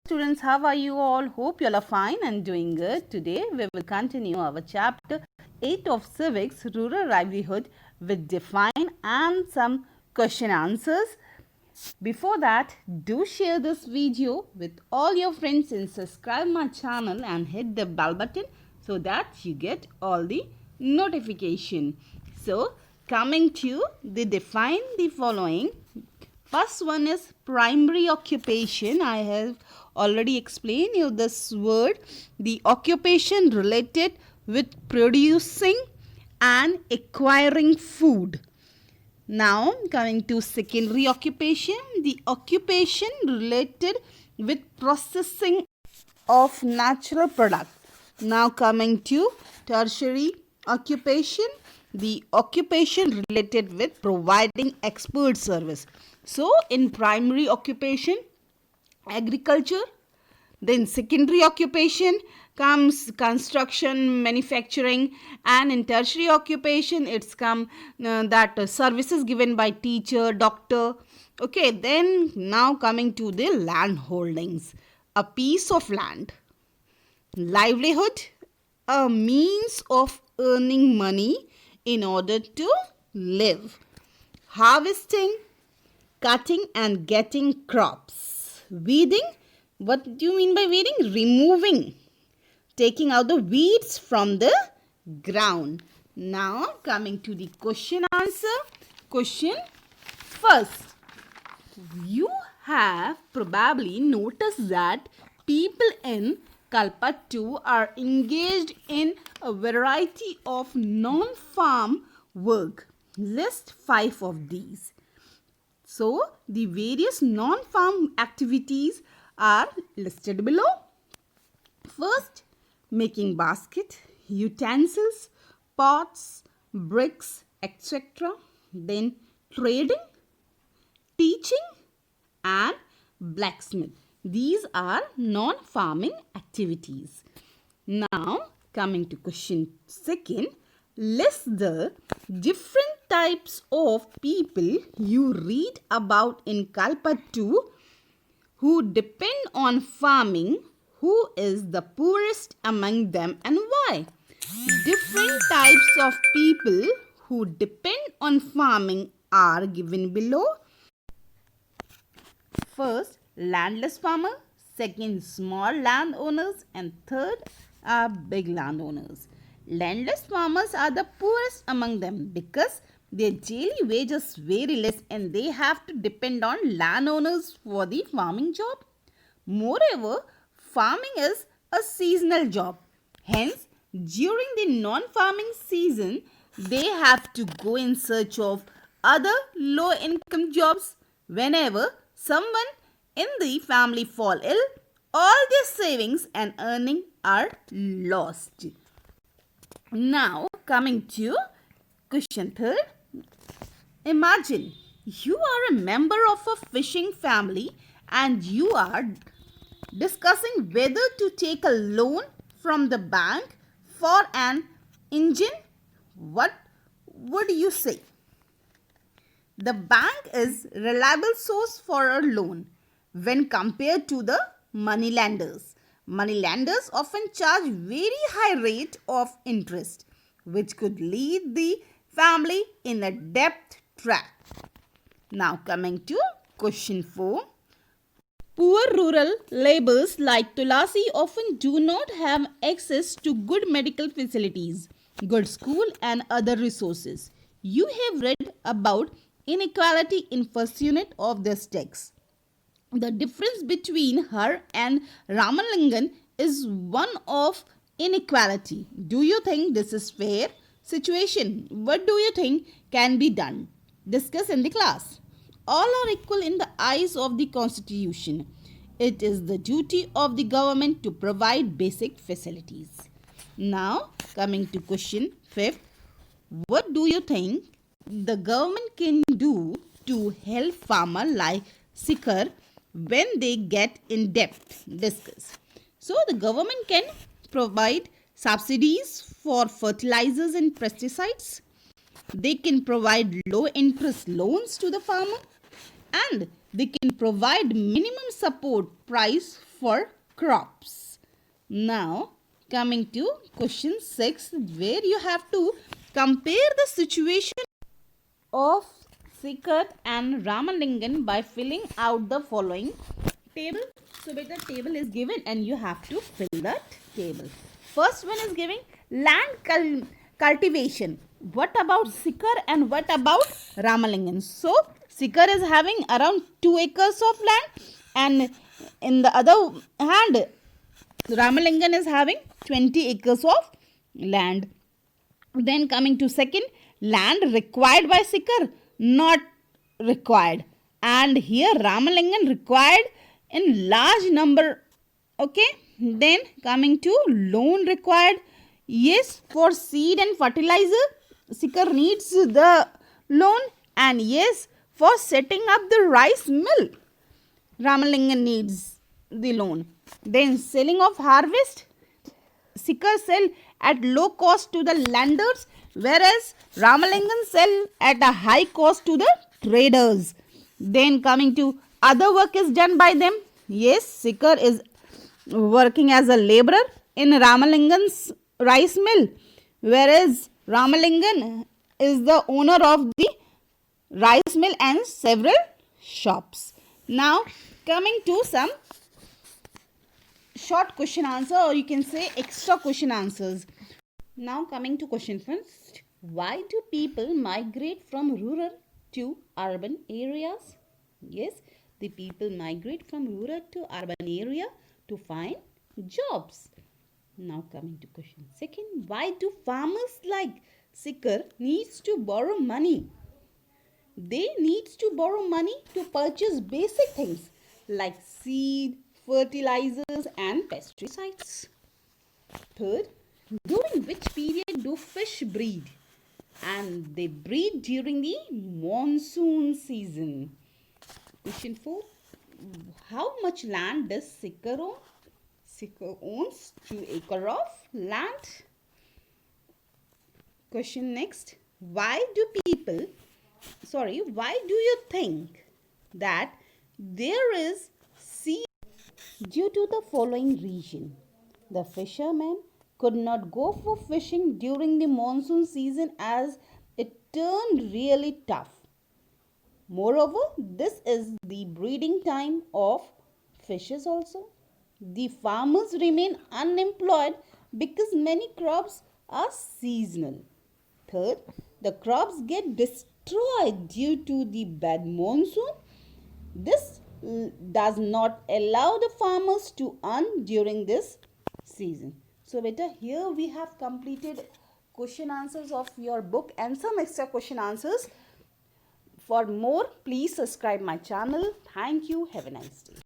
Students, how are you all? Hope you all are fine and doing good. Today we will continue our chapter 8 of civics, rural livelihood, with define and some question answers. Before that, do share this video with all your friends and subscribe my channel and hit the bell button so that you get all the notification. So, coming to the define the following. First one is primary occupation. I have already explained you this word. The occupation related with producing and acquiring food. Now coming to secondary occupation, the occupation related with processing of natural product. Now coming to tertiary occupation, the occupation related with providing expert service. So in primary occupation, agriculture, then secondary occupation comes construction, manufacturing, and in tertiary occupation it's come that services given by teacher, doctor. Okay, then now coming to the land holdings, a piece of land, livelihood, a means of earning money in order to live, harvesting, cutting and getting crops, weeding. What do you mean by weeding? Removing, taking out the weeds from the ground. Now coming to the question answer. Question first. You have probably noticed that people in Kalpattu are engaged in a variety of non-farm work. List 5 of these. So, the various non-farm activities are listed below. First, making basket, utensils, pots, bricks, etc. Then trading, teaching and blacksmith. These are non-farming activities. Now, coming to question second, list the different types of people you read about in Kalpattu who depend on farming. Who is the poorest among them and why? Different types of people who depend on farming are given below. First, landless farmer. Second, small landowners. And third are big landowners. Landless farmers are the poorest among them because their daily wages very less and they have to depend on landowners for the farming job. Moreover, farming is a seasonal job. Hence, during the non-farming season, they have to go in search of other low-income jobs. Whenever someone in the family fall ill, all their savings and earning are lost. Now, coming to question third. Imagine you are a member of a fishing family and you are discussing whether to take a loan from the bank for an engine. What would you say? The bank is a reliable source for a loan when compared to the moneylenders. Moneylenders often charge very high rate of interest, which could lead the family in a debt trap. Now coming to question 4. Poor rural laborers like Tulasi often do not have access to good medical facilities, good school and other resources. You have read about inequality in first unit of this text. The difference between her and Ramalingan is one of inequality. Do you think this is fair situation? What do you think can be done? Discuss in the class. All are equal in the eyes of the Constitution. It is the duty of the government to provide basic facilities. Now, coming to question 5. What do you think the government can do to help farmer like Sikar when they get in debt? Discuss. So, the government can provide subsidies for fertilizers and pesticides. They can provide low interest loans to the farmer and they can provide minimum support price for crops. Now, coming to question 6, where you have to compare the situation of Sikar and Ramalingan by filling out the following table. So, the table is given and you have to fill that table. First one is giving land cultivation. What about Sikar and what about Ramalingan? So, Sikar is having around 2 acres of land, and in the other hand, Ramalingan is having 20 acres of land. Then coming to second, land required by Sikar, not required. And here Ramalingan required in large number. Okay. Then coming to loan required. Yes, for seed and fertilizer, Sikar needs the loan. And yes, for setting up the rice mill, Ramalingan needs the loan. Then selling of harvest, Sikar sell at low cost to the lenders, whereas Ramalingan sell at a high cost to the traders. Then coming to other work is done by them. Yes, Sikar is working as a laborer in Ramalingan's rice mill, whereas Ramalingan is the owner of the rice mill and several shops. Now coming to some short question answer, or you can say extra question answers. Now coming to question first, why do people migrate from rural to urban areas? Yes, the people migrate from rural to urban area to find jobs. Now coming to question second, why do farmers like Sikar needs to borrow money? They needs to borrow money to purchase basic things like seed, fertilizers and pesticides. Third, during which period do fish breed? And they breed during the monsoon season. Question 4, how much land does Sikar own? Sikar owns 2 acres of land. Question next, why do you think that there is sea? Due to the following reason, the fishermen could not go for fishing during the monsoon season as it turned really tough. Moreover, this is the breeding time of fishes also. The farmers remain unemployed because many crops are seasonal. Third, the crops get destroyed due to the bad monsoon. This does not allow the farmers to earn during this season. So beta, here we have completed question answers of your book and some extra question answers. For more, please subscribe my channel. Thank you. Have a nice day.